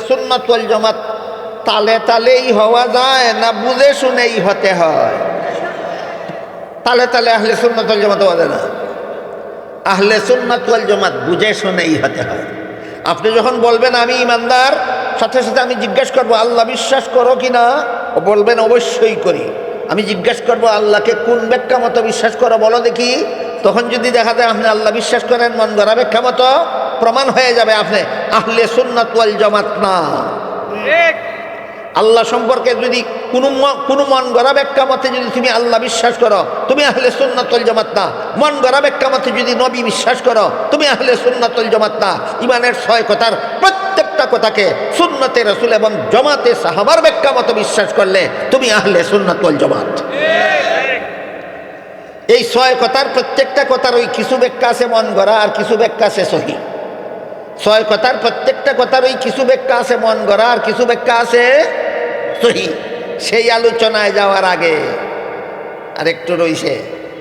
সুন্নাত ওয়াল জামাত তালে তালেই হওয়া যায় না বুঝে শুনেই হতে হয়? তালে তালে আহলে সুন্নাত ওয়াল জামাত হওয়া যায় না। আহলে সুন্নাত ওয়াল জামাত বুঝে শুনেই হতে হয়। আপনি যখন বলবেন আমি ইমানদার, সাথে সাথে আমি জিজ্ঞাসা করবো আল্লাহ বিশ্বাস করো কিনা? ও বলবেন অবশ্যই করি। আমি জিজ্ঞাসা করবো আল্লাহকে কোন ব্যাখ্যা মতো বিশ্বাস করো বলো দেখি। তখন যদি দেখা যায় আপনি আল্লাহ বিশ্বাস করেন মন গড়া ব্যাখ্যা মতো, প্রমাণ হয়ে যাবে আপনি আহলে সুন্নাত ওয়াল জামাত না। আল্লাহ সম্পর্কে যদি কোনো মন গড়া ব্যাখ্যা মতে যদি তুমি আল্লাহ বিশ্বাস করো, তুমি আহলে সুন্নাত ওয়াল জামাত না। মন গড়া ব্যাখ্যা মতে যদি নবী বিশ্বাস করো, তুমি আহলে সুন্নাত ওয়াল জামাত না। ইমানের 6 কথার প্রত্যেকটা কথাকে সুন্নতে রাসূল এবং জামাতে সাহাবার ব্যাখ্যা মতো বিশ্বাস করলে তুমি আহলে সুন্নাত ওয়াল জামাত। এই 6 কথার প্রত্যেকটা কথার ওই কিছু ব্যাখ্যা আছে মন গড়া আর কিছু ব্যাখ্যা আছে সহিহ। 6 কথার প্রত্যেকটা কথার ওই কিছু ব্যাখ্যা আছে মন গড়া আর কিছু ব্যাখ্যা আছে সহিহ। সেই আলোচনায় যাওয়ার আগে আর একটু রইছে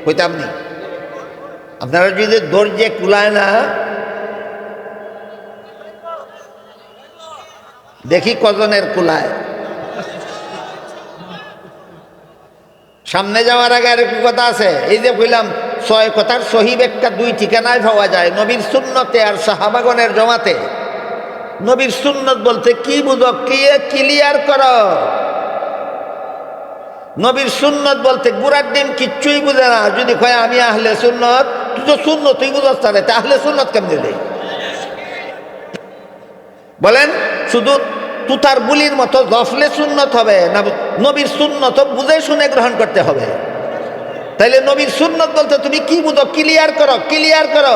কইতাম নি, আপনারা যদি ধৈর্যে কুলায় না, দেখি কজনের কুলায়। সামনে যাওয়ার আগে আর একটু কথা আছে। এই যে কইলাম 6 কথার সহি ব্যাখ্যা 2 ঠিকানায় পাওয়া যায়, নবীর সুন্নতে আর সাহাবাগণের জমাতে। নবীর সুন্নত বলতে কি বুঝো, কি ক্লিয়ার করো। নবীর সুন্নত বলতে গুড়ার ডিম কিচ্ছুই বুঝে না। যদি কয় আমি আহলে সুন্নত, তুই তো সুন্নত তুই বুঝস তাহলে আহলে সুন্নত কেমন দিলে বলেন? শুধু তুতার বুলির মতো জফলে সুন্নত হবে না, নবীর সুন্নত বুঝে শুনে গ্রহণ করতে হবে। তাইলে নবীর সুন্নত বলতে তুমি কি বুঝো, ক্লিয়ার করো, ক্লিয়ার করো।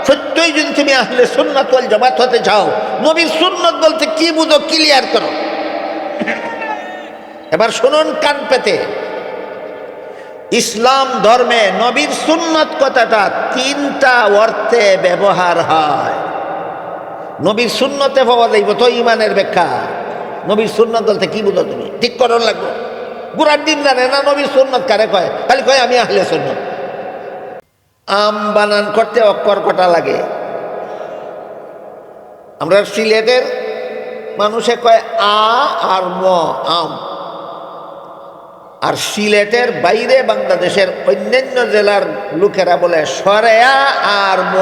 সত্যই যদি তুমি আহলে সুন্নাত ওয়াল জামাত হতে চাও, নবীর সুন্নত বলতে কি বুঝো ক্লিয়ার করো। এবার শুনুন কান পেতে, ইসলাম ধর্মে নবীর সুন্নত কথাটা 3টা অর্থে ব্যবহার হয়। নবীর সুন্নতে পাওয়া যাইব তো ইমানের ব্যাখ্যা। নবীর সুন্নত বলতে কি বুঝো তুমি, ঠিক করণ লাগবো। গুড়ার ডিম জানে না নবীর সুন্নত কারে কয়, খালি কয় আমি আহলে সুন্নত। আম বানান করতে অক্ষর কটা লাগে? আমরা সিলেটের মানুষে কয় আ আর ম, আম। আর সিলেটের বাইরে বাংলাদেশের অন্যান্য জেলার লোকেরা বলে সরেয়া আর ম,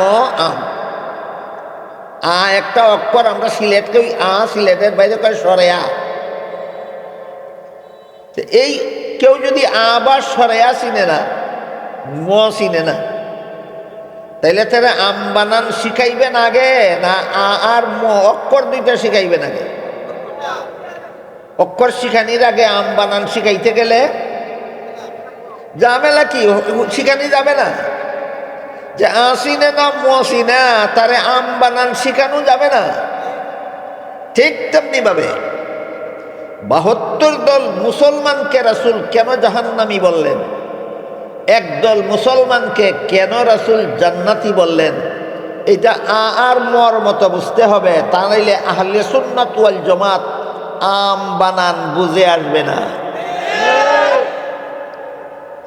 আম। আ একটা অক্ষর, আমরা সিলেটকে ওই আ, সিলেটের বাইরে কয় সরেয়া। এই কেউ যদি আ বা সরেয়া চিনে না, ম চিনে না, তাইলে তারা আম বানান শিখাইবেন আগে না আ আর ম অক্ষর 2টা শিখাইবেন আগে? অক্ষর শিখানির আগে আম বানান শিখাইতে গেলে ঝামেলা কি, শিখানি যাবে না। যে আ চিনে না ম চিনে তারে আম বানান শিখানো যাবে না। ঠিক তেমনি ভাবে 72 দল মুসলমানকে রাসূল কেন জাহান্নামী বললেন, একদল মুসলমানকে কেন রাসূল জান্নাতি বললেন, এটা আ আর মর মতো বুঝতে হবে। তা নাইলে আহলে সুন্নাত ওয়াল জামাত আম বানান বুঝে আসবে না।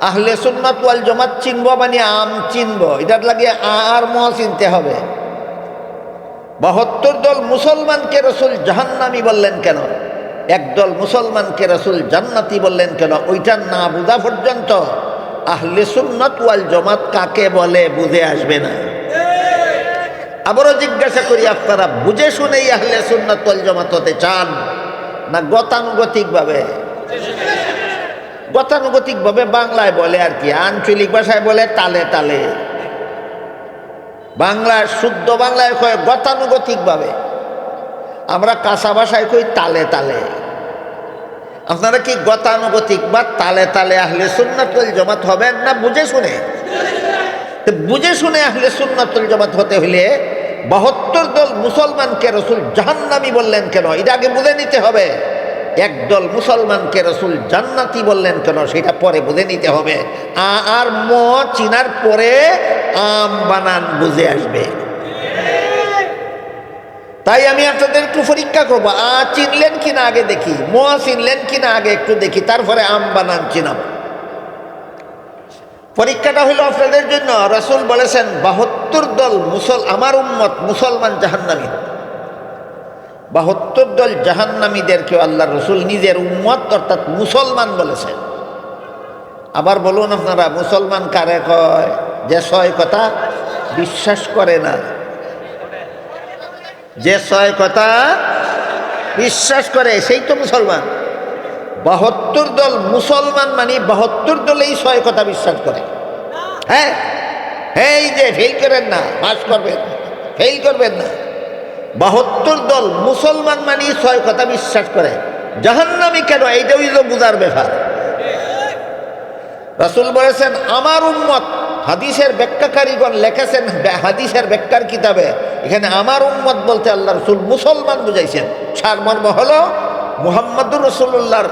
আহলে সুন্নাত ওয়াল জামাত চিনব মানে আম চিনব, এটার লাগে আ আর ম চিনতে হবে। 72 দল মুসলমানকে রাসূল জাহান্নামী বললেন কেন, একদল মুসলমানকে রাসূল জান্নাতি বললেন কেন, ওইটা না বোঝা পর্যন্ত আহলে সুন্নাত ওয়াল জামাত কাকে বলে বুঝে আসবে না। আবারও জিজ্ঞাসা করি, আপনারা বুঝে শুনেই আহলে সুন্নাত ওয়াল জামাত হতে চান না গতানুগতিকভাবে? গতানুগতিকভাবে বাংলায় বলে আর কি, আঞ্চলিক ভাষায় বলে তালে তালে। বাংলার শুদ্ধ বাংলায় কয় গতানুগতিকভাবে, আমরা কাঁচা ভাষায় কই তালে তালে। আপনারা কি গতানুগতিক বা তালে তালে আহলে সুন্নাত ওয়াল জামাত হবেন না বুঝে শুনে? বুঝে শুনে আহলে সুন্নাত ওয়াল জামাত হতে হলে 72 দল মুসলমানকে রাসূল জাহান্নামী বললেন কেন, এটা আগে বুঝে নিতে হবে। একদল মুসলমানকে রাসূল জান্নাতি বললেন কেন, সেটা পরে বুঝে নিতে হবে। আ আর ম চিনার পরে আম বানান বুঝে আসবে। তাই আমি আপনাদের একটু পরীক্ষা করবো, আ চিনলেন কিনা আগে দেখি, ম চিনলেন কিনা আগে একটু দেখি, তারপরে আম বানান চিনাব। পরীক্ষাটা হলো আপনাদের জন্য। রাসূল বলেছেন 72 দল আমার উম্মত মুসলমান জাহান্নামী। 72 দল জাহান্নামীদেরকেও আল্লাহ রসুল নিজের উম্মত অর্থাৎ মুসলমান বলেছেন। আবার বলুন আপনারা, মুসলমান কারে কয়? যে 6 কথা বিশ্বাস করে না, যে 6 কথা বিশ্বাস করে সেই তো মুসলমান। 72 দল মুসলমান মানে 72 দলেই 6 কথা বিশ্বাস করে। হ্যাঁ, এই যে ফেল করেন না, পাস করবেন, ফেল করবেন না। 72 দল মুসলমান মানে 6 কথা বিশ্বাস করে। জাহান্নামী কেন? এইটাই তো বুঝার ব্যাপার। রাসূল বলেছেন আমার উম্মত, হাদিসের ব্যাখ্যাকারীগণ লিখেছেন হাদিসের ব্যাখ্যার কিতাবে, এখানে আমার উম্মত বলতে আল্লাহ রসুল মুসলমান বুঝাইছেন। সারমর্ম হলো মুহাম্মদুর রাসূলুল্লাহর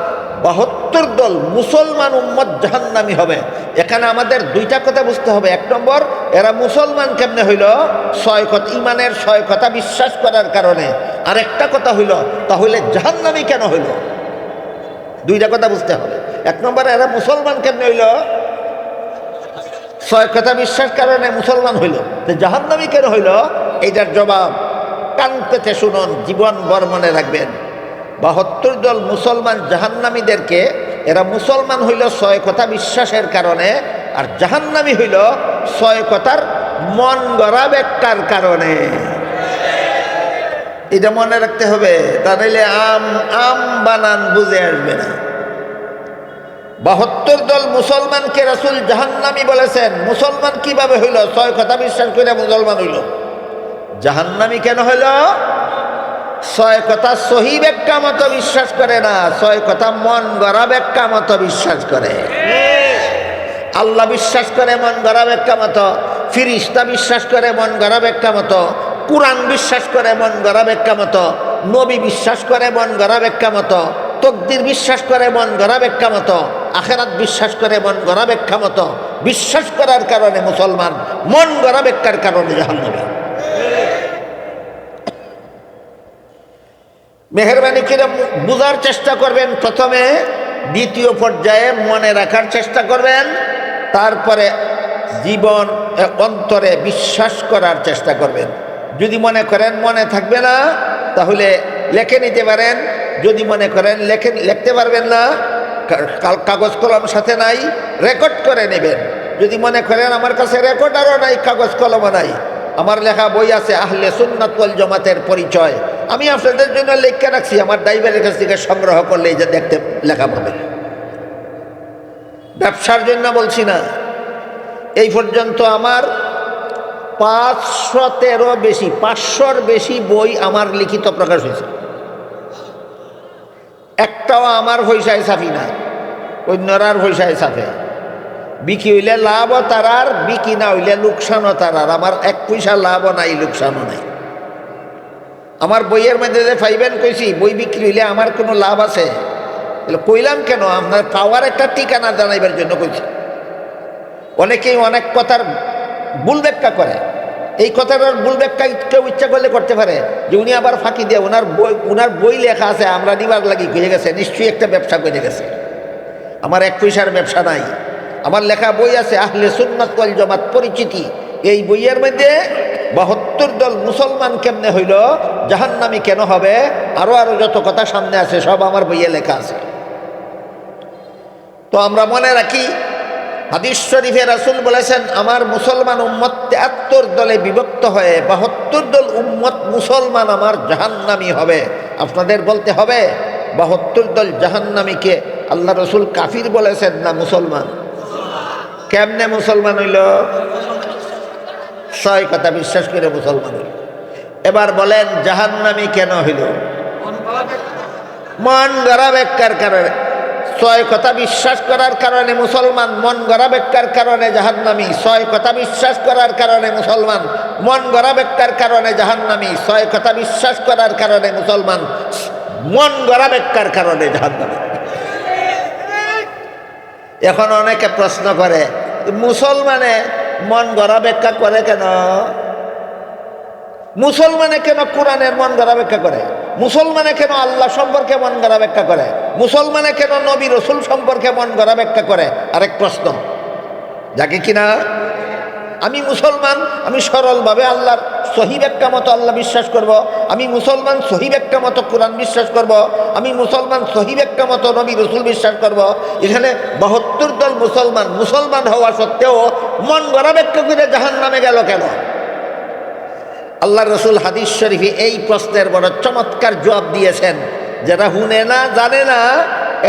72 দল মুসলমান উম্মত জাহান্নামী হবে। এখানে আমাদের 2টা কথা বুঝতে হবে। 1 নম্বর, এরা মুসলমান কেমনে হইল? 6 কথা, ইমানের 6 কথা বিশ্বাস করার কারণে। আর একটা কথা হইল, তাহলে জাহান্নামী কেন হইল? 2টা কথা বুঝতে হবে। 1 নম্বর, এরা মুসলমান কেমনে হইল? 6 কথা বিশ্বাস কারণে মুসলমান হইল। তো জাহান্নামী কেন হইল? এইটার জবাব কান পেতে শুনুন, জীবন ভর মনে রাখবেন। 72 দল মুসলমান জাহান্নামীদেরকে, এরা মুসলমান হইল 6 কথা বিশ্বাসের কারণে, আর জাহান্নামী হইল 6 কথার মন গড়া ব্যাখ্যার কারণে। এটা মনে রাখতে হবে, তা নাইলে আম বানান বুঝে আসবে না। 72 দল মুসলমানকে রাসূল জাহান্নামী বলেছেন। মুসলমান কিভাবে হইল? 6 কথা বিশ্বাস করে মুসলমান হইল। জাহান্নামী কেন হইল? 6 কথা সহি ব্যাখ্যা মতো বিশ্বাস করে না, 6 কথা মন গড়া ব্যাখ্যা মতো বিশ্বাস করে। আল্লাহ বিশ্বাস করে মন গড়া ব্যাখ্যা মতো, ফিরিস্তা বিশ্বাস করে মন গড়া ব্যাখ্যা মতো, কুরআন বিশ্বাস করে মন গড়া ব্যাখ্যা মতো, নবী বিশ্বাস করে মন গড়া ব্যাখ্যা মতো, তকদির বিশ্বাস করে মন গড়া ব্যাখ্যা মতো, আখিরাত বিশ্বাস করে মন গড়া ব্যাখ্যা মতো। বিশ্বাস করার কারণে মুসলমান, মন গড়া ব্যাখ্যার কারণে জাহান্নামী। মেহেরবানি করে বুঝার চেষ্টা করবেন প্রথমে, দ্বিতীয় পর্যায়ে মনে রাখার চেষ্টা করবেন, তারপরে জীবন অন্তরে বিশ্বাস করার চেষ্টা করবেন। যদি মনে করেন মনে থাকবে না, তাহলে লিখে নিতে পারেন। যদি মনে করেন লিখতে পারবেন না, কাগজ কলম সাথে নাই, রেকর্ড করে নেবেন। যদি মনে করেন আমার কাছে রেকর্ডারও নাই, কাগজ কলমও নাই, আমার লেখা বই আছে আহলে সুন্নাত ওয়াল জামাতের পরিচয়, আমি আপনাদের জন্য লিখে রাখছি, আমার ড্রাইভারের কাছ থেকে সংগ্রহ করলে এই যে দেখতে লেখা পাবেন। ব্যবসার জন্য বলছি না। এই পর্যন্ত আমার 500-র বেশি বই আমার লিখিত প্রকাশ হয়েছে। একটাও আমার পয়সায় ছাপি না, অন্যরার পয়সায় ছাপে। বিক্রি হইলে লাভও তারার, বিক্রি না হইলে লোকসানও তারার। আমার 1 পয়সা লাভও নাই, লোকসানও নাই। আমার বইয়ের মধ্যে যে পাইবেন কইছি, বই বিক্রি হইলে আমার কোনো লাভ আছে? কইলাম কেন? আপনার পাওয়ার একটা ঠিকানা জানাইবার জন্য কইছি। অনেকেই অনেক কথার ভুল ব্যাখ্যা করে। এই কথাটার ভুল ব্যাখ্যা কেউ ইচ্ছা করলে করতে পারে, যে উনি আবার ফাঁকি দিয়ে উনার বই লেখা আছে আমরা নিবার লাগি গিয়ে গেছে, নিশ্চয়ই একটা ব্যবসা করে গেছে। আমার 1 পয়সার ব্যবসা নাই। আমার লেখা বই আছে আহলে সুন্নাত ওয়াল জামাত পরিচিতি। এই বইয়ের মধ্যে 72 দল মুসলমান কেমনে হইল, জাহান্নামী কেন হবে, আরো যত কথা সামনে আছে সব আমার বইয়ে লেখা আছে। তো আমরা মনে রাখি, হাদিস শরীফে রাসূল বলেছেন আমার মুসলমান উম্মত 73 দলে বিভক্ত হয়ে 72 দল উম্মত মুসলমান আমার জাহান্নামী হবে। আপনাদের বলতে হবে 72 দল জাহান্নামীকে আল্লাহ রসুল কাফির বলেছেন না মুসলমান? কেমনে মুসলমান হইল? 6 কথা বিশ্বাস করে মুসলমান হইল। এবার বলেন জাহান্নামী কেন হইল? মন গড়া ব্যাখ্যার কারণে। 6 কথা বিশ্বাস করার কারণে মুসলমান, মন গড়া ব্যাখ্যার কারণে জাহান্নামী। 6 কথা বিশ্বাস করার কারণে মুসলমান, মন গড়া ব্যাখ্যার কারণে জাহান্নামী। 6 কথা বিশ্বাস করার কারণে মুসলমান, মন গড়া ব্যাখ্যার কারণে জাহান্নামী। এখন অনেকে প্রশ্ন করে, মুসলমানে মন গড়া ব্যাখ্যা করে কেন? মুসলমানে কেন কোরআনের মন গড়া ব্যাখ্যা করে? মুসলমানে কেন আল্লাহ সম্পর্কে মন গড়া ব্যাখ্যা করে? মুসলমানে কেন নবী রসুল সম্পর্কে মন গড়া ব্যাখ্যা করে? আরেক প্রশ্ন জাগে কিনা? আমি মুসলমান, আমি সরলভাবে আল্লাহর সহি ব্যাখ্যা মতো আল্লাহ বিশ্বাস করব। আমি মুসলমান সহি ব্যাখ্যা মতো কোরআন বিশ্বাস করব। আমি মুসলমান সহি ব্যাখ্যা মতো নবী রসুল বিশ্বাস করব। এখানে 72 দল মুসলমান, মুসলমান হওয়া সত্ত্বেও মন গড়া ব্যাখ্যা করে জাহান্নামে গেল কেন? আল্লাহ রসুল হাদিস শরীফে এই প্রশ্নের বড় চমৎকার জবাব দিয়েছেন। যারা হুনে না, জানে না,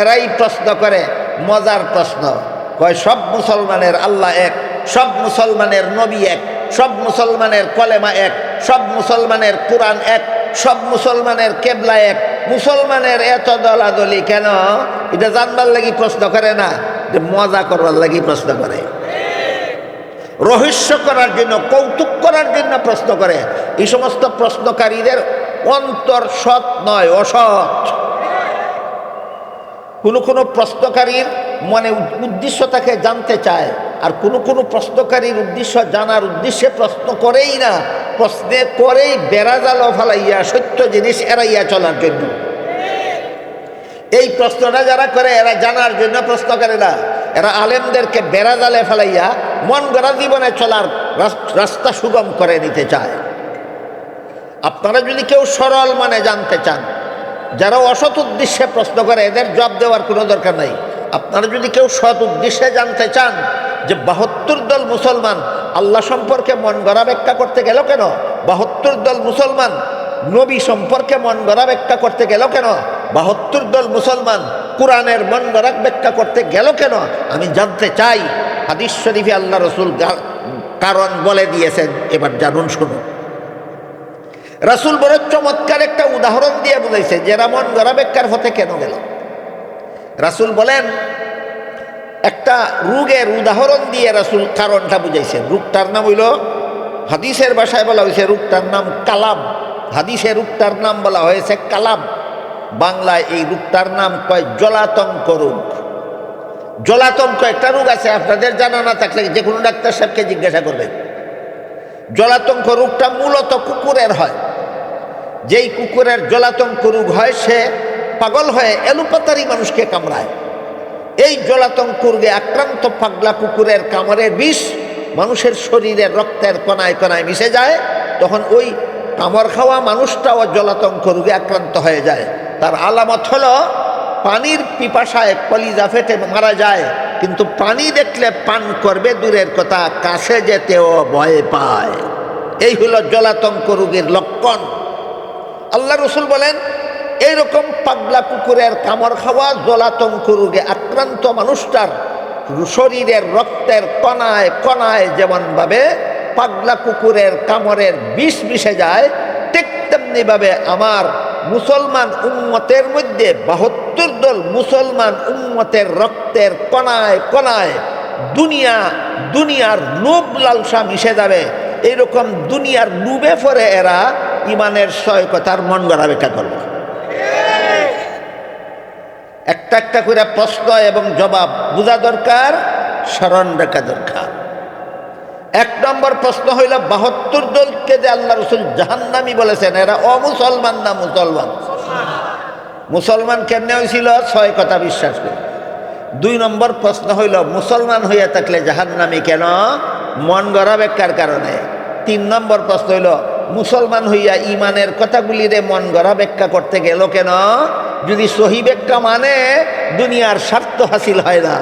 এরাই প্রশ্ন করে। মজার প্রশ্ন। কয় সব মুসলমানের আল্লাহ এক, সব মুসলমানের নবী এক, সব মুসলমানের কলেমা এক, সব মুসলমানের কোরআন এক, সব মুসলমানের কেবলা এক, মুসলমানের এত দলাদলি কেন? এটা জানবার লাগি প্রশ্ন করে না, যে মজা করবার লাগি প্রশ্ন করে, রহস্য করার জন্য, কৌতুক করার জন্য প্রশ্ন করে। এই সমস্ত প্রশ্নকারীদের অন্তর সৎ নয়, অসৎ। কোনো প্রশ্নকারীর মনে উদ্দেশ্য তাকে জানতে চায়, আর কোনো প্রশ্নকারীর উদ্দেশ্য জানার উদ্দেশ্যে প্রশ্ন করেই না, প্রশ্নে করেই বেড়াজাল ফালাইয়া সত্য জিনিস এড়াইয়া চলার জন্য। এই প্রশ্নটা যারা করে এরা জানার জন্য প্রশ্ন করে না, এরা আলেমদেরকে বেড়াজালে ফেলাইয়া মন গড়া জীবনে চলার রাস্তা সুগম করে নিতে চায়। আপনারা যদি কেউ সরল মানে জানতে চান, যারা অসৎ উদ্দেশ্যে প্রশ্ন করে এদের জবাব দেওয়ার কোনো দরকার নাই। আপনারা যদি কেউ সৎ উদ্দেশ্যে জানতে চান যে 72 দল মুসলমান আল্লাহ সম্পর্কে মন গড়া ব্যাখ্যা করতে গেল কেন, 72 দল মুসলমান নবী সম্পর্কে মন গড়া ব্যাখ্যা করতে গেল কেন, 72 দল মুসলমান কোরআনের মন গড়া ব্যাখ্যা করতে গেল কেন, আমি জানতে চাই। হাদিস শরীফে আল্লাহ রসুল কারণ বলে দিয়েছেন। এবার জানুন, শুনুন। রাসূল বড় চমৎকার একটা উদাহরণ দিয়ে বুঝাইছে যারা মন গড়া ব্যাখ্যার হতে কেন গেল। রাসূল বলেন, একটা রোগের উদাহরণ দিয়ে রাসূল কারণটা বুঝাইছেন। রোগটার নাম হইল, হাদিসের ভাষায় বলা হয়েছে রোগটার নাম কালাব। হাদিসের রোগটার নাম বলা হয়েছে কালাব। বাংলায় এই রোগটার নাম কয় জলাতঙ্ক রোগ। জলাতঙ্ক একটা রোগ আছে, আপনাদের জানা না থাকলে যে কোনো ডাক্তার সাহেবকে জিজ্ঞাসা করবেন। জলাতঙ্ক রোগটা মূলত কুকুরের হয়। যেই কুকুরের জলাতঙ্ক রোগ হয় সে পাগল হয়ে এলোপাতারি মানুষকে কামড়ায়। এই জলাতঙ্ক রোগে আক্রান্ত পাগলা কুকুরের কামড়ের বিষ মানুষের শরীরের রক্তের কণায় কণায় মিশে যায়। তখন ওই কামড় খাওয়া মানুষটাও জলাতঙ্ক রোগে আক্রান্ত হয়ে যায়। তার আলামত হলো পানির পিপাসায় কলিজা ফেটে মারা যায়, কিন্তু পানি দেখলে পান করবে দূরের কথা, কাছে যেতেও ভয় পায়। এই হলো জলাতঙ্ক রোগের লক্ষণ। আল্লাহ রসুল বলেন, এইরকম পাগলা কুকুরের কামড় খাওয়া জলাতঙ্ক রোগে আক্রান্ত মানুষটার শরীরের রক্তের কণায় কণায় যেমনভাবে পাগলা কুকুরের কামড়ের বিষ মিশে যায়, ঠিক তেমনিভাবে আমার মুসলমান উম্মতের মধ্যে 72 দল মুসলমান উম্মতের রক্তের কণায় কণায় দুনিয়ার লোভ লালসা মিশে যাবে। এইরকম দুনিয়ার লোভে পড়ে এরা ইমানের সয়কতার মন গড়া ব্যাখ্যা করবে। একটা একটা করে প্রশ্ন এবং জবাব বোঝা দরকার, স্মরণ রাখা দরকার। 1 নম্বর প্রশ্ন হইল, 72 দলকে যে আল্লাহ রসুল জাহান্নামী বলেছেন, এরা অমুসলমান না মুসলমান? মুসলমান কেমনে হয়েছিল? 6 কথা বিশ্বাস করে। 2 নম্বর প্রশ্ন হইল, মুসলমান হইয়া থাকলে জাহান্নামী কেন? মন গড়া ব্যাখ্যার কারণে। 3 নম্বর প্রশ্ন হইল, মুসলমান হইয়া ইমানের কথাগুলিরে মন গড়া ব্যাখ্যা করতে গেল কেন? যদি সহি ব্যাখ্যা মানে দুনিয়ার স্বার্থ হাসিল হয় না।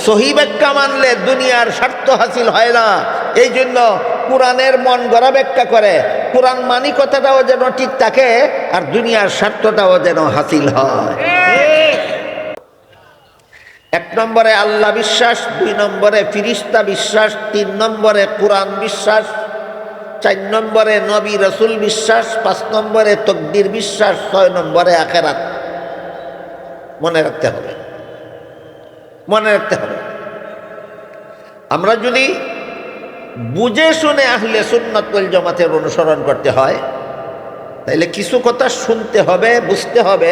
সহি ব্যাখ্যা মানলে দুনিয়ার স্বার্থ হাসিল হয় না। এই জন্য কোরআনের মন গড়া ব্যাখ্যা করে, কোরআন মানি কথাটাও যেন ঠিক থাকে, আর দুনিয়ার স্বার্থটাও যেন হাসিল হয়। 1 নম্বরে আল্লাহ বিশ্বাস, 2 নম্বরে ফিরিস্তা বিশ্বাস, 3 নম্বরে কোরআন বিশ্বাস, 4 নম্বরে নবী রসুল বিশ্বাস, 5 নম্বরে তকদির বিশ্বাস, 6 নম্বরে আখিরাত। মনে রাখতে হবে, মনে রাখতে হবে। আমরা যদি বুঝে শুনে আহলে সুন্নাত ওয়াল জামাতের অনুসরণ করতে হয়, তাইলে কিছু কথা শুনতে হবে, বুঝতে হবে,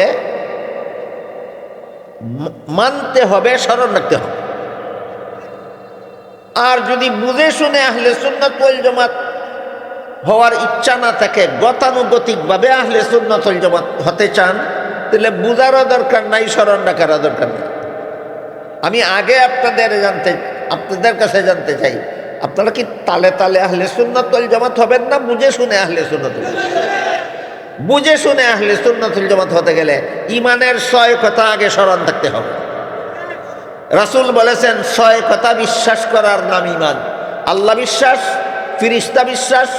মানতে হবে, স্মরণ রাখতে হবে। আর যদি বুঝে শুনে আহলে সুন্নাত ওয়াল জামাত হওয়ার ইচ্ছা না থাকে, গতানুগতিকভাবে আহলে সুন্নাত ওয়াল জামাত হতে চান, তাহলে বুঝারও দরকার নাই, স্মরণ রাখারও দরকার নেই। আমি আগে আপনাদের কাছে জানতে চাই, আপনারা কি তালে তালে আহলে সুন্নাত ওয়াল জামাত হবেন না বুঝে শুনে আহলে সুন্নাত ওয়াল জামাত? বুঝে শুনে আহলে সুন্নাত ওয়াল জামাত হতে গেলে ইমানের 6 কথা আগে স্মরণ থাকতে হবে। রাসূল বলেছেন 6 কথা বিশ্বাস করার নাম ঈমান। আল্লাহ বিশ্বাস, ফেরেশতা বিশ্বাস,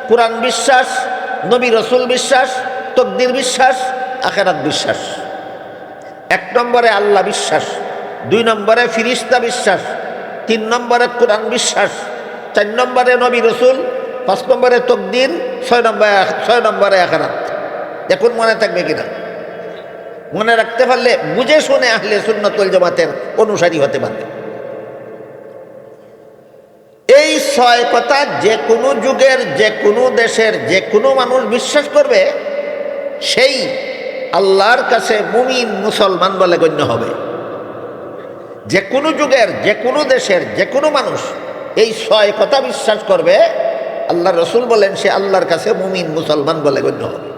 কুরআন বিশ্বাস, নবী রাসূল বিশ্বাস, তাকদীর বিশ্বাস, আখিরাত বিশ্বাস। 1 নম্বরে আল্লাহ বিশ্বাস, 2 নম্বরে ফেরেশতা বিশ্বাস, 3 নম্বরে কুরআন বিশ্বাস, 4 নম্বরে নবী রাসূল, 5 নম্বরে তাকদীর, 6 নম্বরে আখিরাত। দেখুন মনে থাকবে কিনা। মনে রাখতে পারলে বুঝে শুনে আহলে সুন্নাত ওয়াল জামাতের অনুসারী হতে পারবে। এই 6 কথা যে কোনো যুগের, যে কোনো দেশের, যে কোনো মানুষ বিশ্বাস করবে, সেই আল্লাহর কাছে মুমিন মুসলমান বলে গণ্য হবে। যে কোনো যুগের, যে কোনো দেশের, যে কোনো মানুষ এই 6 কথা বিশ্বাস করবে, আল্লাহ রসুল বলেন সে আল্লাহর কাছে মুমিন মুসলমান বলে গণ্য হবে।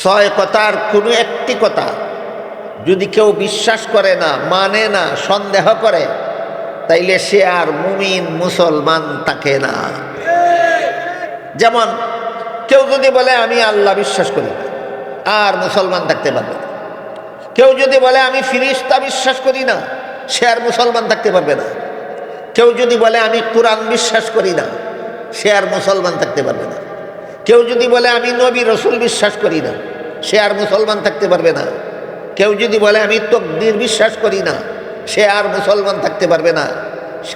6 কথার কোনো একটি কথা যদি কেউ বিশ্বাস করে না, মানে না, সন্দেহ করে, তাইলে সে আর মুমিন মুসলমান থাকে না। যেমন কেউ যদি বলে আমি আল্লাহ বিশ্বাস করি না, আর মুসলমান থাকতে পারবে না। কেউ যদি বলে আমি ফেরেশতা বিশ্বাস করি না, সে আর মুসলমান থাকতে পারবে না। কেউ যদি বলে আমি কুরআন বিশ্বাস করি না, সে আর মুসলমান থাকতে পারবে না। কেউ যদি বলে আমি নবী রাসূল বিশ্বাস করি না, সে আর মুসলমান থাকতে পারবে না। কেউ যদি বলে আমি তাকদীর বিশ্বাস করি না, সে আর মুসলমান থাকতে পারবে না।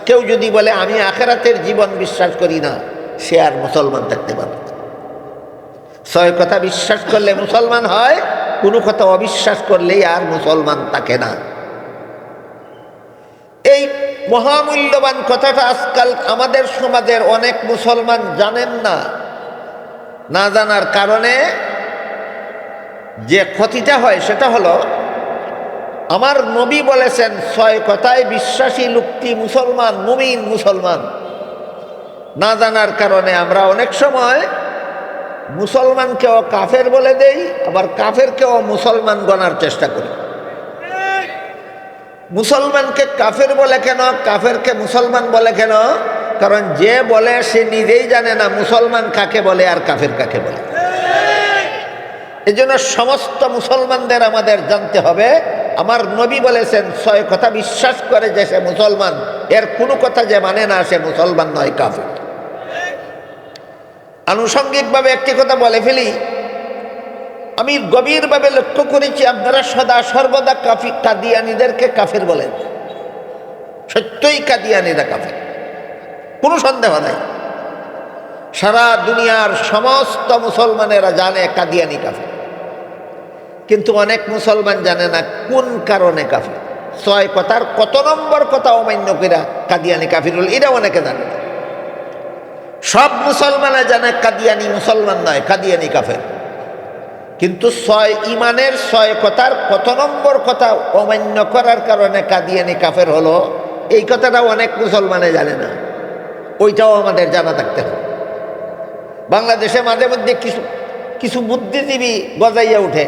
কেউ যদি বলে আমি আখিরাতের জীবন বিশ্বাস করি না, সে আর মুসলমান থাকতে পারবে না। 6 কথা বিশ্বাস করলে মুসলমান হয়, কোনো কথা অবিশ্বাস করলেই আর মুসলমান থাকে না। এই মহামূল্যবান কথাটা আজকাল আমাদের সমাজের অনেক মুসলমান জানেন না। না জানার কারণে যে ক্ষতিটা হয় সেটা হলো, আমার নবী বলেছেন 6 কথায় বিশ্বাসী লোকটি মুসলমান, মুমিন মুসলমান। না জানার কারণে আমরা অনেক সময় মুসলমানকেও কাফের বলে দেই, আবার কাফেরকেও মুসলমান গণার চেষ্টা করি। মুসলমানকে কাফের বলে কেন, কাফেরকে মুসলমান বলে কেন? কারণ যে বলে সে নিজেই জানে না মুসলমান কাকে বলে আর কাফের কাকে বলে। এই জন্য সমস্ত মুসলমানদের আমাদের জানতে হবে, আমার নবী বলেছেন 6 কথা বিশ্বাস করে যে সে মুসলমান, এর কোনো কথা যে মানে না সে মুসলমান নয়, কাফের। আনুষঙ্গিকভাবে একটি কথা বলে ফেলি, আমি গভীরভাবে লক্ষ্য করেছি আপনারা সদা সর্বদা কাদিয়ানীদেরকে কাফের বলেন। সত্যই কাদিয়ানীরা কাফের, কোনো সন্দেহ নাই। সারা দুনিয়ার সমস্ত মুসলমানেরা জানে কাদিয়ানী কাফের, কিন্তু অনেক মুসলমান জানে না কোন কারণে কাফের। 6 কথার কত নম্বর কথা অমান্য কইরা কাদিয়ানী কাফের হল, এটা অনেকে জানে না। সব মুসলমানে জানে কাদিয়ানী মুসলমান নয়, কাদিয়ানী কাফের। কিন্তু ইমানের 6 কথার কত নম্বর কথা অমান্য করার কারণে কাদিয়ানী কাফের হলো, এই কথাটা অনেক মুসলমানে জানে না। ওইটাও আমাদের জানা থাকতে হবে। বাংলাদেশে মাঝে মধ্যে কিছু বুদ্ধিজীবী গজাইয়া উঠে,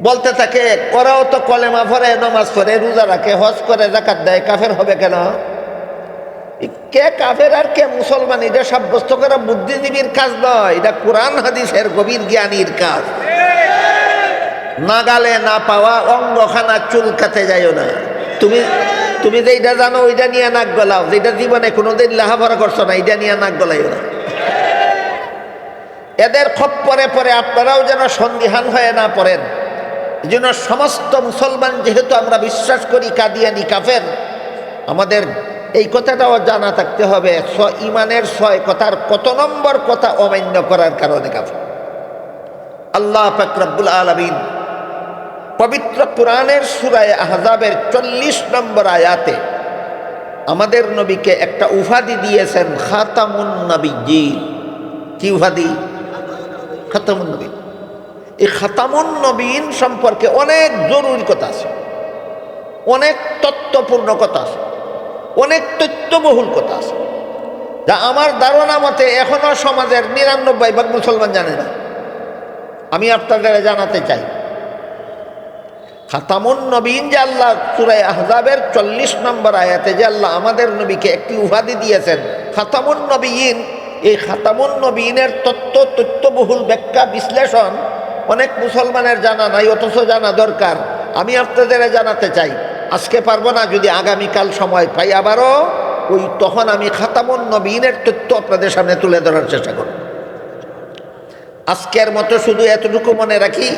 বলতে থাকে করাও তো কলেমা পড়ে, নামাজ পড়ে, রোজা রাখে, হজ করে, যাকাত দেয়, কাফের হবে কেন? কে কাফের আর কে মুসলমান এটা সাব্যস্ত করা বুদ্ধিজীবীর কাজ নয়, এটা কোরআন হাদিসের গভীর জ্ঞানীর কাজ। নাগালে না পাওয়া অঙ্গখানা চুলকাতে যাইও না। তুমি যেটা জানো ওইটা নিয়ে নাক গলাও, যেটা জীবনে কোনোদিন লেখাপড়া করছো না এটা নিয়ে নাক গলাইও না। এদের খপ্পরে পরে আপনারাও যেন সন্দিহান হয়ে না পড়েন। এই জন্য সমস্ত মুসলমান যেহেতু আমরা বিশ্বাস করি কাদিয়ানী কাফের, আমাদের এই কথাটাও জানা থাকতে হবে ইমানের 6 কথার কত নম্বর কথা অমান্য করার কারণে কাফের। আল্লাহ পাক রব্বুল আলামিন পবিত্র কোরআনের সূরা আহজাবের 40 নম্বর আয়াতে আমাদের নবীকে একটা উপাধি দিয়েছেন, খাতামুন নবিয়্যিন। কি উপাধি? খাতামুন নবীন। এই খাতামুন নবীন সম্পর্কে অনেক জরুরি কথা আছে, অনেক তত্ত্বপূর্ণ কথা আছে, অনেক তথ্যবহুল কথা আছে, যা আমার ধারণা মতে এখনো সমাজের 99% মুসলমান জানে না। আমি আপনাদের জানাতে চাই, খাতামুন নবীন যে আল্লাহ সূরা আহজাবের 40 নম্বর আয়াতে যে আল্লাহ আমাদের নবীকে একটি উপাধি দিয়েছেন খাতামুন নবীন, এই খাতামুন নবীনের তথ্যবহুল ব্যাখ্যা বিশ্লেষণ অনেক মুসলমানের জানা নাই, অথচ জানা দরকার। আমি আপনাদের জানাতে চাই, আজকে পারবো না, যদি আগামীকাল সময় পাই আবারও তখন আমি খাতামুন নবীনের তথ্য আপনাদের সামনে তুলে ধরার চেষ্টা করব। আজকের মতো শুধু এতটুকু মনে রাখি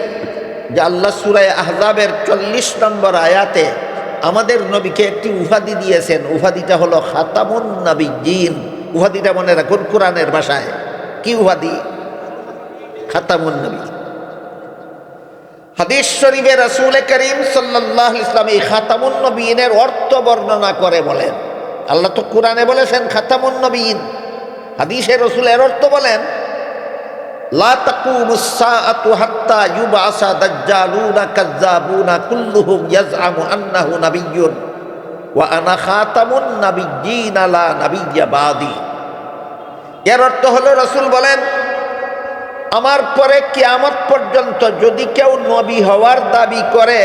যে আল্লাহ সূরা আহজাবের 40 নম্বর আয়াতে আমাদের নবীকে একটি উপাধি দিয়েছেন, উপাধিটা হলো খাতামুন নবিয়্যিন। উপাধিটা মনে রাখুন কোরআনের ভাষায় কি উপাধি? খাতামুন নবী। হাদিস শরীফে রাসূল করিম সাল্লাল্লাহু আলাইহি ওয়াসাল্লাম এই খাতামুন নবিয়্যিনের অর্থ বর্ণনা করে বলেন, আল্লাহ তো কোরআনে বলেছেন খাতামুন নবিয়্যিন, হাদিসে রাসূল এর অর্থ বলেন লা তাকুমুস সাআতু হাত্তা ইউবআসা দাজ্জালুনা কাযযাবুনা কুল্লুহুম ইয়াজআমু আন্নাহু নাবিয়্যুন ওয়া আনা খাতামুন নাবিয়্যিন লা নাবিয়্যা বাদি। এর অর্থ হলো রাসূল বলেন আমার পরে কিয়ামত পর্যন্ত যদি কেউ নবী হওয়ার দাবি করে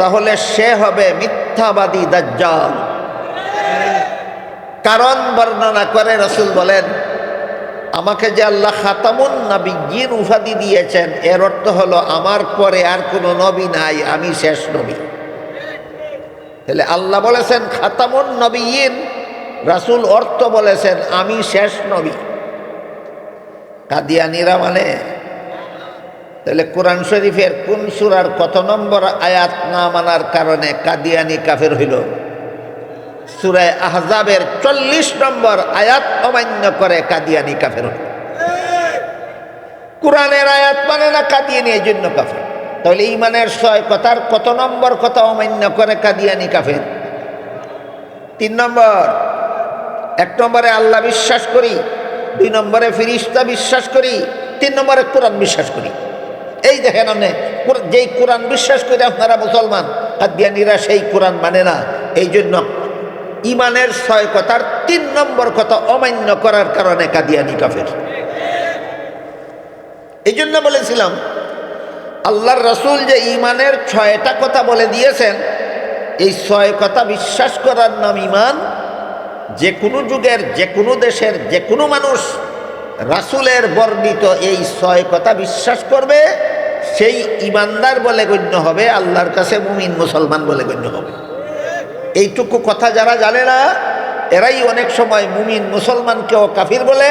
তাহলে সে হবে মিথ্যাবাদী দাজ্জাল। কারণ বর্ণনা করে রাসূল বলেন আমাকে যে আল্লাহ খাতামুন নবিয়্যিন উপাধি দিয়েছেন এর অর্থ হলো আমার পরে আর কোনো নবী নাই, আমি শেষ নবী। তাহলে আল্লাহ বলেছেন খাতামুন নবিয়্যিন, রাসূল অর্থ বলেছেন আমি শেষ নবী। কাদিয়ানীরা মানে, তাহলে কোরআন শরীফের কোন সূরার কত নম্বর আয়াত না মানার কারণে কাদিয়ানী কাফের হইল? সূরা আহজাবের 40 নম্বর আয়াত অমান্য করে কাদিয়ানী কাফের হল। কোরআনের আয়াত মানে না কাদিয়ানী, এই জন্য কাফের। তাহলে ঈমানের 6 কথার কত নম্বর কথা অমান্য করে কাদিয়ানী কাফের? 3 নম্বর। 1 নম্বরে আল্লাহ বিশ্বাস করি, 2 নম্বরে ফেরেশতা বিশ্বাস করি, 3 নম্বরে কোরআন বিশ্বাস করি। এই দেখেন আপনি যেই কোরআন বিশ্বাস করে আপনারা মুসলমান, কাদিয়ানীরা সেই কোরআন মানে না। এই জন্য ঈমানের 6 কথার 3 নম্বর কথা অমান্য করার কারণে কাদিয়ানী কাফের। এই জন্য বলেছিলাম আল্লাহর রাসূল যে ঈমানের 6টা কথা বলে দিয়েছেন, এই 6 কথা বিশ্বাস করার নাম ঈমান। যে কোনো যুগের, যে কোনো দেশের, যে কোনো মানুষ রাসূলের বর্ণিত এই 6 কথা বিশ্বাস করবে, সেই ঈমানদার বলে গণ্য হবে, আল্লাহর কাছে মুমিন মুসলমান বলে গণ্য হবে। এইটুকু কথা যারা জানে না এরাই অনেক সময় মুমিন মুসলমানকেও কাফির বলে,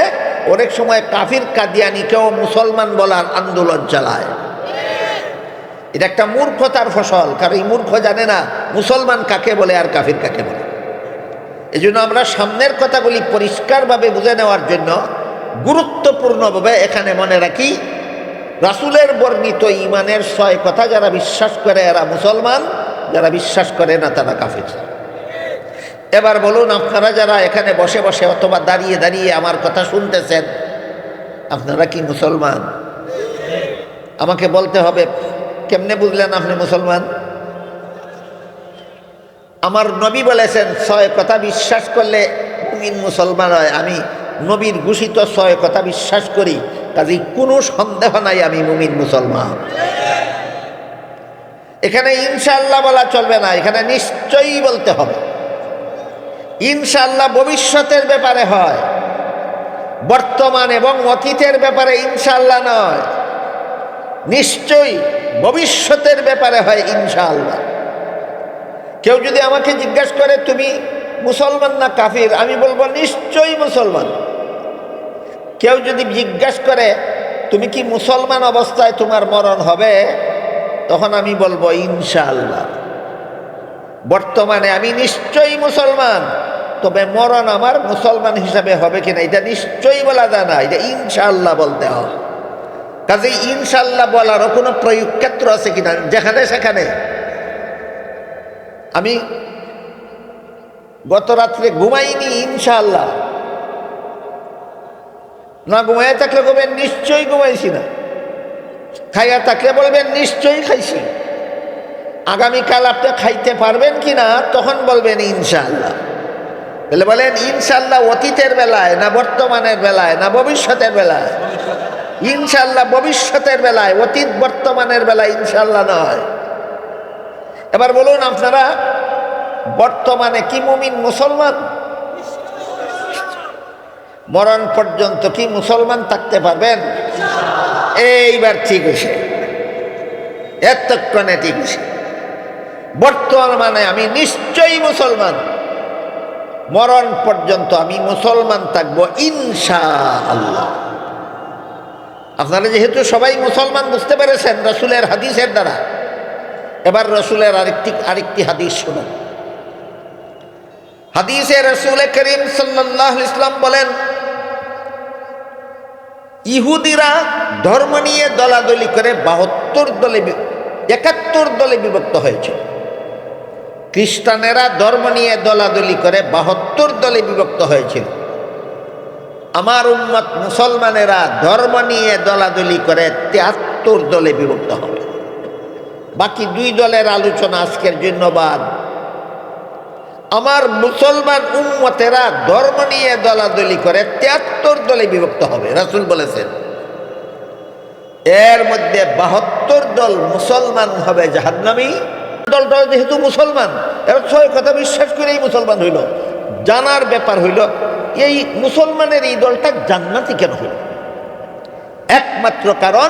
অনেক সময় কাফির কাদিয়ানীকেও মুসলমান বলার আন্দোলন চালায়। এটা একটা মূর্খতার ফসল, কারণ এই মূর্খ জানে না মুসলমান কাকে বলে আর কাফির কাকে বলে। এই জন্য আমরা সামনের কথাগুলি পরিষ্কারভাবে বুঝে নেওয়ার জন্য গুরুত্বপূর্ণভাবে এখানে মনে রাখি, রাসূলের বর্ণিত ঈমানের 6 কথা যারা বিশ্বাস করে এরা মুসলমান, যারা বিশ্বাস করে না তারা কাফির। এবার বলুন আপনারা যারা এখানে বসে বসে অথবা দাঁড়িয়ে দাঁড়িয়ে আমার কথা শুনতেছেন, আপনারা কি মুসলমান? আমাকে বলতে হবে কেমনে বুঝলেন আপনি মুসলমান? আমার নবী বলেছেন 6 কথা বিশ্বাস করলে মুমিন মুসলমান হয়। আমি নবীর ঘোষিত 6 কথা বিশ্বাস করি, কাজেই কোনো সন্দেহ নাই আমি মুমিন মুসলমান। এখানে ইনশাআল্লাহ বলা চলবে না, এখানে নিশ্চয়ই বলতে হবে। ইনশাআল্লাহ ভবিষ্যতের ব্যাপারে হয়, বর্তমান এবং অতীতের ব্যাপারে ইনশাআল্লাহ নয়, নিশ্চয়ই ভবিষ্যতের ব্যাপারে হয় ইনশাআল্লাহ। কেউ যদি আমাকে জিজ্ঞাসা করে তুমি মুসলমান না কাফির, আমি বলবো নিশ্চয়ই মুসলমান। কেউ যদি জিজ্ঞাসা করে তুমি কি মুসলমান অবস্থায় তোমার মরণ হবে, তখন আমি বলবো ইনশাআল্লাহ। বর্তমানে আমি নিশ্চয়ই মুসলমান, তবে মরণ আমার মুসলমান হিসাবে হবে কিনা এটা নিশ্চয়ই বলা যায় না, এটা ইনশাআল্লাহ বলতে হয়। কাজেই ইনশাআল্লাহ বলারও কোনো প্রয়োগ ক্ষেত্র আছে কিনা, যেখানে সেখানে। আমি গত রাত্রে ঘুমাইনি ইনশাআল্লাহ, না ঘুমাইয়া থাকলে বলবেন নিশ্চয়ই ঘুমাইছি না, খাইয়া থাকলে বলবেন নিশ্চয়ই খাইছি। আগামীকাল আপনি খাইতে পারবেন কিনা তখন বলবেন ইনশাআল্লাহ। তাহলে বলেন ইনশাআল্লাহ অতীতের বেলায় না বর্তমানের বেলায় না ভবিষ্যতের বেলায়? ইনশাআল্লাহ ভবিষ্যতের বেলায়, অতীত বর্তমানের বেলায় ইনশাআল্লাহ নয়। এবার বলুন আপনারা, বর্তমানে কি মুমিন মুসলমান? মরণ পর্যন্ত কি মুসলমান থাকতে পারবেন? এইবার ঠিক হয়েছে, এতক্ষণে ঠিক হয়েছে। বর্তমানে আমি নিশ্চয়ই মুসলমান, মরণ পর্যন্ত আমি মুসলমান থাকবো ইনশাআল্লাহ। আপনারা যেহেতু সবাই মুসলমান বুঝতে পেরেছেন রসুলের হাদিসের দ্বারা, এবার রসুলের আরেকটি হাদিস শুনুন। হাদিসে রসুল করিম সাল্লাল্লাহু আলাইহি ওয়াসাল্লাম বলেন, ইহুদিরা ধর্ম নিয়ে দলাদলি করে 71 দলে বিভক্ত হয়েছে। খ্রিস্টানেরা ধর্ম নিয়ে দলাদলি করে 72 দলে বিভক্ত হয়েছিল। আমার উম্মত মুসলমানেরা ধর্ম নিয়ে দলাদলি করে 73 দলে বিভক্ত হবে। বাকি 2 দলের আলোচনা আজকের জন্য বাদ। আমার মুসলমান উম্মতেরা ধর্ম নিয়ে দলাদলি করে 73 দলে বিভক্ত হবে, রাসূল বলেছেন। এর মধ্যে 72 দল মুসলমান হবে জাহান্নামী। দলটা যেহেতু মুসলমান, এরা 6 কথা বিশ্বাস করেই মুসলমান হইল। জানার ব্যাপার হইল, এই মুসলমানের এই দলটা জান্নাতি কেন হইল? একমাত্র কারণ,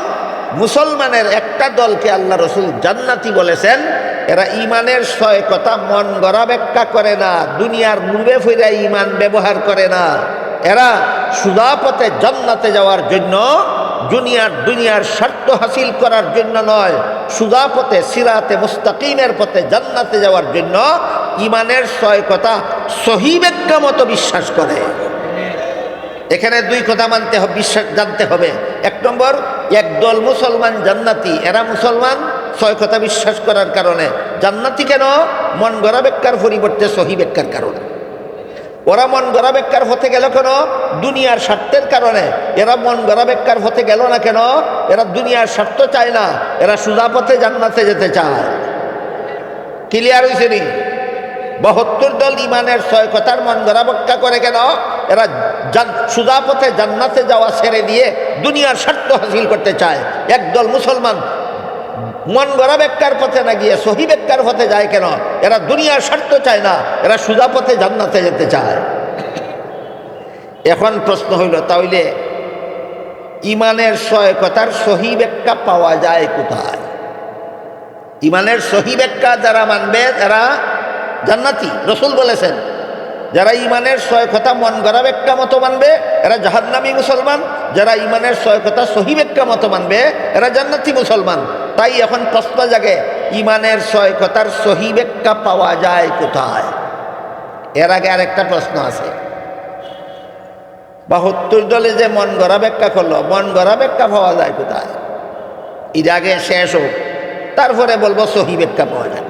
মুসলমানের একটা দলকে আল্লাহ রসুল জান্নাতি বলেছেন, এরা ইমানের 6 কথা মন গড়া ব্যাখ্যা করে না, দুনিয়ার মুড়ে ফিরে ইমান ব্যবহার করে না। এরা সুদা পথে জান্নাতে যাওয়ার জন্য, দুনিয়ার স্বার্থ হাসিল করার জন্য নয়, সুদা পথে সিরাতে মুস্তাকিমের পথে জান্নাতে যাওয়ার জন্য ইমানের 6 কথা সহি ব্যাখ্যা মতো বিশ্বাস করে। এখানে 2 কথা মানতে হবে, জানতে হবে। 1 নম্বর, একদল মুসলমান জান্নাতি, এরা মুসলমান 6 কথা বিশ্বাস করার কারণে। জান্নাতি কেন? মন গড়া ব্যাখ্যার পরিবর্তে সহি ব্যাখ্যার কারণে। ওরা মন গড়া ব্যাখ্যার হতে গেল কেন? দুনিয়ার স্বার্থের কারণে। এরা মন গড়া ব্যাখ্যার হতে গেল না কেন? এরা দুনিয়ার স্বার্থ চায় না, এরা সুদা পথে জান্নাতে যেতে চায়। ক্লিয়ার হয়েছে নি? 72 দল ইমানের 6 কথার মন গড়া ব্যাখ্যা করে কেন? এরা সুদা পথে জান্নাতে যাওয়া ছেড়ে দিয়ে দুনিয়ার স্বার্থ হাসিল করতে চায়। একদল মুসলমান মন গড়া ব্যাখ্যার পথে না গিয়ে সহি ব্যাখ্যার পথে যায় কেন? এরা দুনিয়ার স্বার্থ চায় না, এরা সুদা পথে জান্নাতে যেতে চায়। এখন প্রশ্ন হইল, তাহলে ইমানের 6 কথার সহি ব্যাখ্যা পাওয়া যায় কোথায়? ইমানের সহি ব্যাখ্যা যারা মানবে এরা জান্নাতি, রসুল বলেছেন। যারা ইমানের 6 কথা মন গড়া ব্যাখ্যা মতো মানবে এরা জাহান্নামী মুসলমান, যারা ইমানের 6 কথা সহি ব্যাখ্যা মতো মানবে এরা জান্নাতি মুসলমান। তাই এখন প্রশ্ন জাগে, ইমানের 6 কথার সহি ব্যাখ্যা পাওয়া যায় কোথায়? এর আগে আরেকটা প্রশ্ন আছে, 72 দলে যে মন গড়া ব্যাখ্যা করলো, মন গড়া ব্যাখ্যা পাওয়া যায় কোথায়? এর আগে শেষ হোক, তারপরে বলবো সহি ব্যাখ্যা পাওয়া যায়।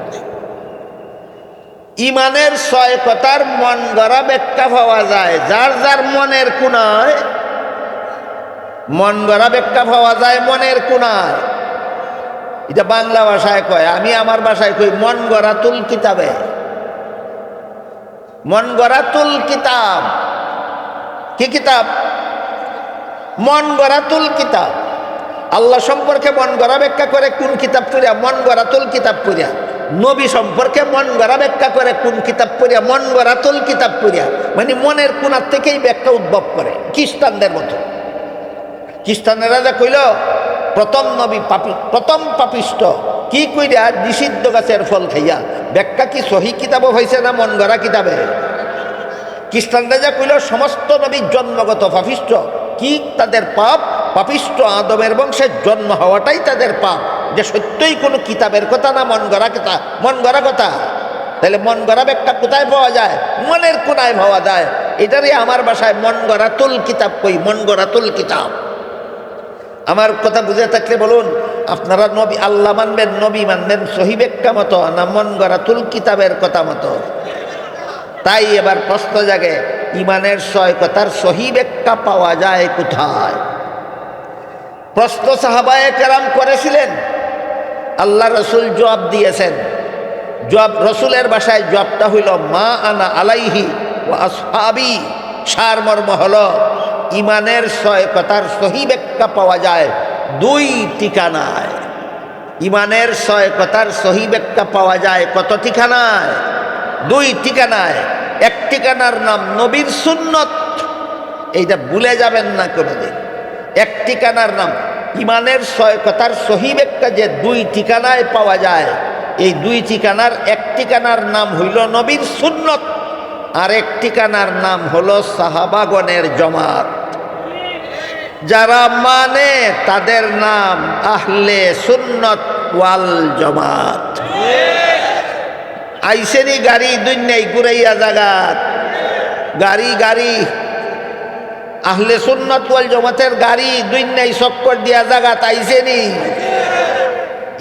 ইমানের 6 কথার মন গড়া ব্যাখ্যা পাওয়া যায় যার যার মনের কোণায়। মন গড়া ব্যাখ্যা পাওয়া যায় মনের কোণায়। এটা বাংলা ভাষায় কয়, আমি আমার ভাষায় কই মন গড়াতুল কিতাবে। মন গড়াতুল কিতাব কি কিতাব? মন গড়াতুল কিতাব। আল্লাহ সম্পর্কে মন গড়া ব্যাখ্যা করে কোন কিতাব পড়িয়া? মন গড়াতুল কিতাব পড়িয়া। নবী সম্পর্কে মন গড়া ব্যাখ্যা করে কোন কিতাব পড়িয়া? মন গড়াতুল কিতাব পড়িয়া। মানে মনের কোণার থেকেই ব্যাখ্যা উদ্ভব করে, খ্রিস্টানদের মতো। খ্রিস্টানেরা যা কইল প্রথম নবী প্রথম পাপিষ্ট, কি কইরা? নিষিদ্ধ গাছের ফল খাইয়া। ব্যাখ্যা কি সহি কিতাবও হয়েছে না মন গড়া কিতাবে? খ্রিস্টানরা যা কইল সমস্ত নবী জন্মগত পাপিষ্ট, কি তাদের পাপ? পাপিষ্ট আদমের বংশের জন্ম হওয়াটাই তাদের পাপ। যে সত্যই কোনো কিতাবের কথা না মন গড়া কথা? মন গড়া কথা। তাহলে মন গড়া ব্যাখ্যা কোথায় পাওয়া যায়? মনের কোণায় পাওয়া যায়। এটারই আমার ভাষায় মন গড়াতুল কিতাব কই, মন গড়াতুল কিতাব। আমার কথা বুঝে থাকলে বলুন, আপনারা নবী আল্লাহ মানবেন, নবী মানবেন সহি ব্যাখ্যা মতো না মন গড়াতুল কিতাবের কথা মতো? তাই এবার প্রশ্ন জাগে, ইমানের 6 কথার সহি ব্যাখ্যা পাওয়া যায় কোথায়? প্রশ্ন সাহাবায়ে কেরাম করেছিলেন, আল্লাহ রসুল জবাব দিয়েছেন। জবাব রসুলের ভাষায় জবাবটা হইল মা আনা আলাইহি ওয়া আসহাবি। সারমর্ম হলো, ইমানের 6 কথার সহি ব্যাখ্যা পাওয়া যায় 2 ঠিকানায়। ইমানের 6 কথার সহি ব্যাখ্যা পাওয়া যায় কত ঠিকানায়? 2 ঠিকানায়। এক ঠিকানার নাম নবীর সুন্নত, এইটা ভুলে যাবেন না কোনোদিন। এক ঠিকানার নাম ইমানের 6 কথার সহি ব্যাখ্যা যে 2 ঠিকানায় পাওয়া যায়, এই 2 ঠিকানার এক ঠিকানার নাম হইল নবীর সুন্নত, আর এক ঠিকানার নাম হলো সাহাবাগণের জমাত। যারা মানে তাদের নাম আহলে সুন্নত ওয়াল জমাত। আইসেনি গাড়ি দুনিয়ায় ঘুরাইয়া জাগাত, গাড়ি গাড়ি আহলে সুন্নত ওয়াল জমাতের গাড়ি দুনিয়ায় চক্কর দিয়া জাগাত আইসেনি।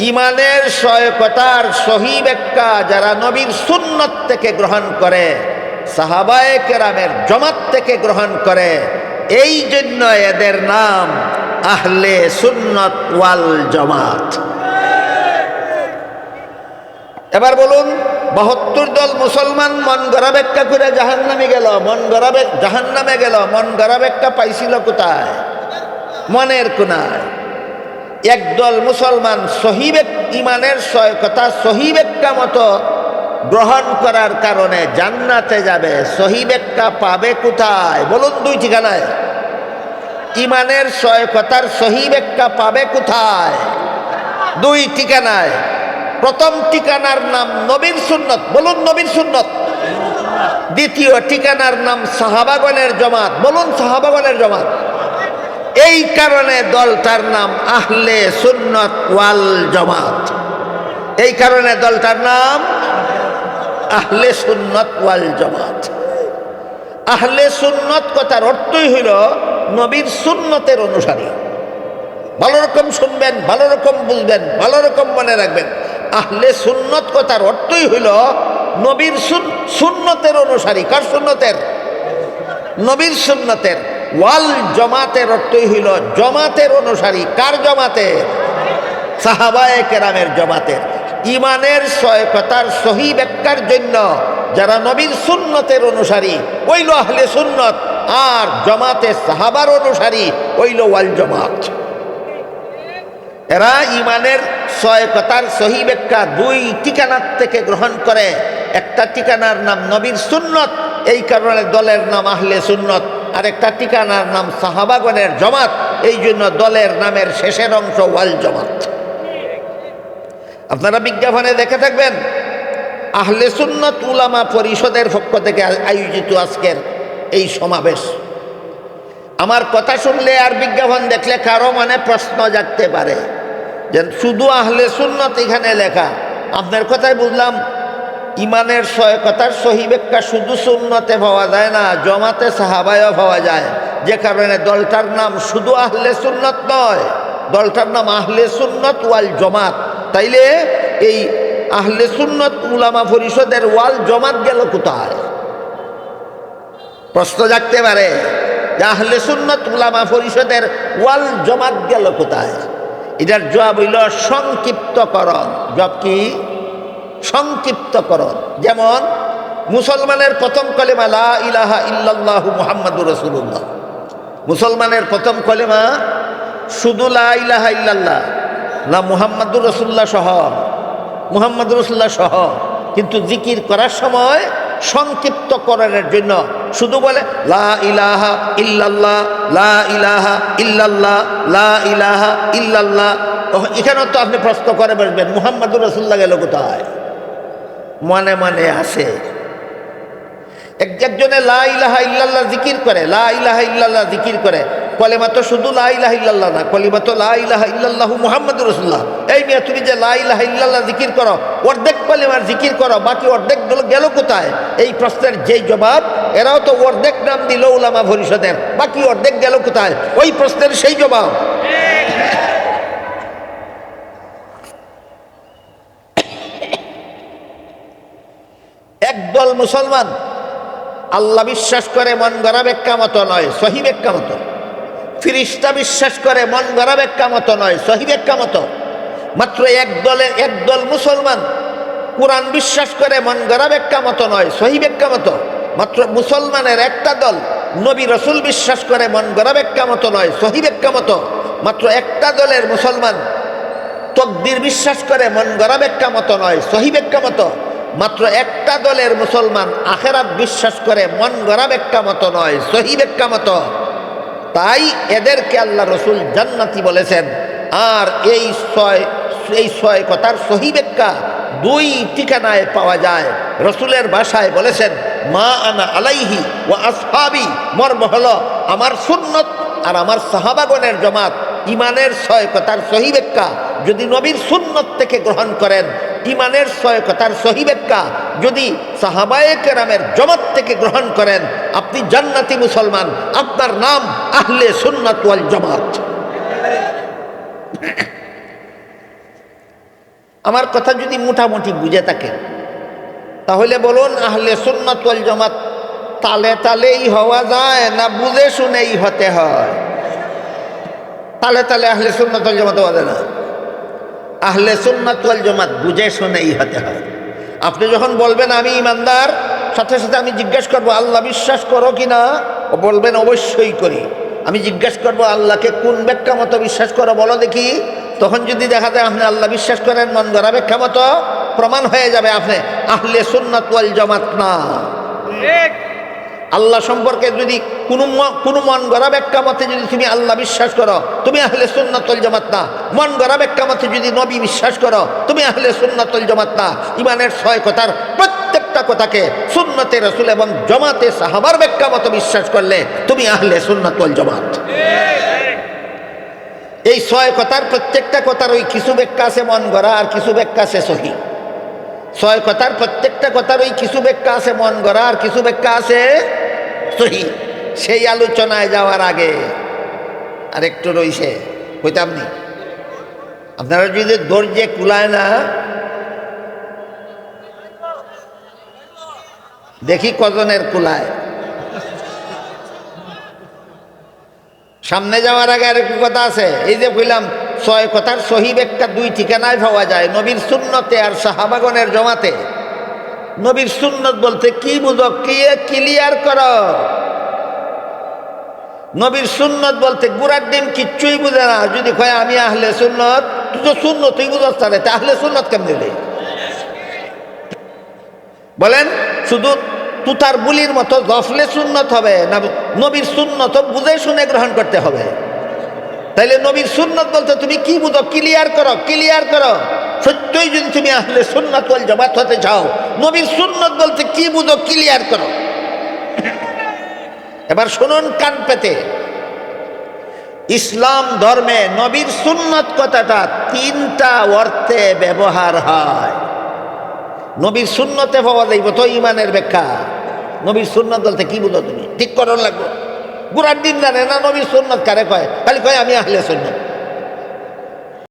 ইমানের 6 কথার সহি ব্যাখ্যা যারা নবীর সুন্নত থেকে গ্রহণ করে, সাহাবায়ে কেরামের জমাত থেকে গ্রহণ করে, এই জন্য এদের নাম আহলে সুন্নত ওয়াল জমাত। এবার বলুন, 72 দল মুসলমান মন গড়া ব্যাখ্যা করে জাহান্নামে গেল, মন গড়া জাহান্নামে গেল, মন গড়া ব্যাখ্যা পাইছিল কোথায়? মনের কোনায়। একদল মুসলমান সহি ইমানের 6 কথা সহি ব্যাখ্যা মতো গ্রহণ করার কারণে জান্নাতে যাবে। সহি ব্যাখ্যা পাবে কোথায়? বলুন 2 ঠিকানায়। ইমানের 6 কথার সহি ব্যাখ্যা পাবে কোথায়? 2 ঠিকানায়। প্রথম ঠিকানার নাম নবীর সুন্নত, বলুন নবীর সুন্নত। দ্বিতীয় ঠিকানার নাম সাহাবাগণের জমাত, বলুন সাহাবাগণের জমাত। এই কারণে দলটার নাম আহলে সুন্নত ওয়াল জমাত। এই কারণে দলটার নাম আহলে সুন্নত ওয়াল জমাত। আহলে সুন্নত কথার অর্থই হইল নবীর সুন্নতের অনুসারী। ভালো রকম শুনবেন, ভালো রকম বুঝবেন, ভালো রকম মনে রাখবেন। আহলে সুন্নত কথার অর্থই হইল নবীর সুন্নতের অনুসারী। কার সুন্নতের? নবীর সুন্নতের। ওয়াল জমাতের অর্থই হইল জমাতের অনুসারী। কার জমাতের? সাহাবায়ে কেরামের জমাতের। ইমানের 6 কথার সহি ব্যাখ্যার জন্য যারা নবীর সুন্নতের অনুসারী ওইল আহলে সুন্নত, আর জমাতে সাহাবার অনুসারী ওইল ওয়াল জমাত। এরা ইমানের 6 কথার সহি ব্যাখ্যা 2 ঠিকানার থেকে গ্রহণ করে। একটা ঠিকানার নাম নবীর সুন্নত, এই কারণে দলের নাম আহলে সুন্নত। আর একটা ঠিকানার নাম সাহাবাগণের জমাত, এই জন্য দলের নামের শেষের অংশ ওয়াল জমাত। আপনারা বিজ্ঞাপনে দেখে থাকবেন আহলে সুন্নত উলামা পরিষদের পক্ষ থেকে আয়োজিত আজকের এই সমাবেশ। আমার কথা শুনলে আর বিজ্ঞাপন দেখলে কারো মনে প্রশ্ন জাগতে পারে যে শুধু আহলে সুন্নত এখানে লেখা। আপনার কথাই বুঝলাম ইমানের 6 কথার সহি ব্যাখ্যা শুধু সুন্নতে পাওয়া যায় না, জমাতে সাহাবায়ও পাওয়া যায়। যে কারণে দলটার নাম শুধু আহলে সুন্নত নয়, দলটার নাম আহলে সুন্নত ওয়াল জমাত। তাইলে এই আহলে সুন্নত উলামা পরিষদের ওয়াল জমাত গেল কোথায়? প্রশ্ন জাগতে পারে যে আহলে সুন্নত উলামা পরিষদের ওয়াল জমাত গেল কোথায়? এটার জবাব হইল সংক্ষিপ্তকরণ। জবাব কি? সংক্ষিপ্তকরণ। যেমন মুসলমানের প্রথম কলেমা লা ইলাহা ইল্লাল্লাহু মুহাম্মাদুর রাসূলুল্লাহ। মুসলমানের প্রথম কলেমা শুধু লা ইলাহা ইল্লাল্লাহ না, মুহাম্মাদুর রাসূলুল্লাহ সহ, মুহাম্মাদুর রাসূলুল্লাহ সহ। কিন্তু জিকির করার সময় সংক্ষিপ্তকরণের জন্য শুধু বলে লা ইলাহা ইল্লাল্লাহ, লা ইলাহা ইল্লাল্লাহ, লা ইলাহা ইল্লাল্লাহ। এখানেও তো আপনি প্রশ্ন করে বসবেন মুহাম্মাদুর রাসূলুল্লাহ গেল কোথায়? মনে মনে আসে। একজনে লা ইলাহা ইল্লাল্লাহ জিকির করে, লা ইলাহা ইল্লাল্লাহ জিকির করে, কলেমা তো শুধু লা ইলাহা ইল্লাল্লাহ না, কলেমা তো লা ইলাহা ইল্লাল্লাহু মুহাম্মাদুর রাসূলুল্লাহ। এই মিয়া তুমি যে লা ইলাহা ইল্লাল্লাহ জিকির করো, অর্ধেক কলেমার জিকির করো, বাকি অর্ধেক গেল কোথায়? এই প্রশ্নের যেই জবাব, এরাও তো অর্ধেক নাম দিল উলামা পরিষদের, বাকি অর্ধেক গেল কোথায়? ওই প্রশ্নের সেই জবাব। একদল মুসলমান আল্লাহ বিশ্বাস করে মন গড়া ব্যাখ্যা মতো নয়, সহি ব্যাখ্যা মতো। ফিরিস্তা বিশ্বাস করে মন গড়া ব্যাখ্যা মতো নয়, সহি ব্যাখ্যা মতো। মাত্র একদল মুসলমান কোরআন বিশ্বাস করে মন গড়া ব্যাখ্যা মতো নয়, সহি ব্যাখ্যা মতো। মাত্র মুসলমানের একটা দল নবী রসুল বিশ্বাস করে মন গড়া ব্যাখ্যা মতো নয়, সহি ব্যাখ্যা মতো। মাত্র একটা দলের মুসলমান তকদির বিশ্বাস করে মন গড়া ব্যাখ্যা মতো নয়, সহি ব্যাখ্যা মতো। মাত্র একটা দলের মুসলমান আখেরাত বিশ্বাস করে মন গড়া ব্যাখ্যা মতো নয়, সহি ব্যাখ্যা মতো। তাই এদেরকে আল্লাহ রসুল জান্নাতি বলেছেন। আর এই ছয় কথার সহি ব্যাখ্যা দুই ঠিকানায় পাওয়া যায়। রসুলের ভাষায় বলেছেন, মা আনা আলাইহি ওয়া আসহাবি, মর্ম হলো আমার সুন্নত আর আমার সাহাবাগণের জমাত। ইমানের ছয় কথার সহি ব্যাখ্যা যদি নবীর সুন্নত থেকে গ্রহণ করেন, ইমানের ছয় কথার সহি ব্যাখ্যা যদি সাহাবায়ে কেরামের জমাত থেকে গ্রহণ করেন, আপনি জান্নাতি মুসলমান, আপনার নাম আহলে সুন্নাত ওয়াল জামাত। আমার কথা যদি মোটামুটি বুঝে থাকেন তাহলে বলুন, আহলে সুন্নাত ওয়াল জামাত তালে তালেই হওয়া যায় না বুঝে শুনেই হতে হয়? তালে তালে আহলে সুন্নাত ওয়াল জামাত হওয়া যায় না। আহলে সুন্নাত ওয়াল জামাত বুঝে শুনেই হতে হয়। আপনি যখন বলবেন আমি ইমানদার, সাথে সাথে আমি জিজ্ঞেস করব আল্লাহ বিশ্বাস করো কি না? ও বলবেন অবশ্যই করি। আমি জিজ্ঞেস করব আল্লাহকে কোন ব্যাখ্যা মতো বিশ্বাস করো বলো দেখি। তখন যদি দেখা যায় আপনি আল্লাহ বিশ্বাস করেন মন গড়া ব্যাখ্যা মতো, প্রমাণ হয়ে যাবে আপনি আহলে সুন্নাত ওয়াল জামাত না। আল্লাহ সম্পর্কে যদি কোনো মন গড়া ব্যাখ্যা মতে যদি তুমি আল্লাহ বিশ্বাস করো, তুমি আহলে সুন্নাত ওয়াল জামাত না। মন গড়া ব্যাখ্যা মতে যদি নবী বিশ্বাস করো, তুমি আহলে সুন্নাত ওয়াল জামাত না। ইমানের ছয় কথার প্রত্যেকটা কথাকে সুন্নতে রাসূল এবং জামাতে সাহাবার ব্যাখ্যা মতো বিশ্বাস করলে তুমি আহলে সুন্নাত ওয়াল জামাত। এই ছয় কথার প্রত্যেকটা কথার ওই কিছু ব্যাখ্যা আছে মন গড়া আর কিছু ব্যাখ্যা আছে সহি। ছয় কথার প্রত্যেকটা কথার ওই কিছু ব্যাখ্যা আছে মন গড়া আর কিছু ব্যাখ্যা আছে সহি। সেই আলোচনায় যাওয়ার আগে আর একটু রইছে কইতাম নি, আপনারা যদি ধৈর্যে কুলায় না, দেখি কজনের কুলায়। সামনে যাওয়ার আগে আর একটু কথা আছে। এই যে বললাম ছয় কথার সহি ব্যাখ্যা দুই ঠিকানায় পাওয়া যায়, নবীর সুন্নতে আর সাহাবাগণের জমাতে। নবীর সুন্নত বলতে কি বুঝো, কি ক্লিয়ার করো। নবীর সুন্নত বলতে গুড়ার ডিম কিচ্ছুই বুঝে না। যদি কয় আমি আহলে সুন্নত, তুই তো সুন্নত তুই বুঝস তাহলে আহলে সুন্নত কেমন দিলে বলেন? শুধু তুতার বুলির মতো জফলে সুন্নত হবে না, নবীর সুন্নত বুঝে শুনে গ্রহণ করতে হবে। তাইলে নবীর সুন্নত বলতে তুমি কি বুঝো, ক্লিয়ার করো, ক্লিয়ার করো। সত্যই যদি তুমি আহলে সুন্নাত ওয়াল জামাত হতে চাও, নবীর সুন্নত বলতে কি বুঝো, ক্লিয়ার করো। এবার শুনুন কান পেতে, ইসলাম ধর্মে নবীর সুন্নত কথাটা তিনটা অর্থে ব্যবহার হয়। নবীর সুন্নতে পাওয়া যাইব তো ইমানের ব্যাখ্যা। নবীর সুন্নত বলতে কি বুঝো তুমি, ঠিক করণ লাগবো। গুড়ার দিন জানে না নবীর সুন্নত কারে কয়, খালি কয় আমি আহলে সুন্নত।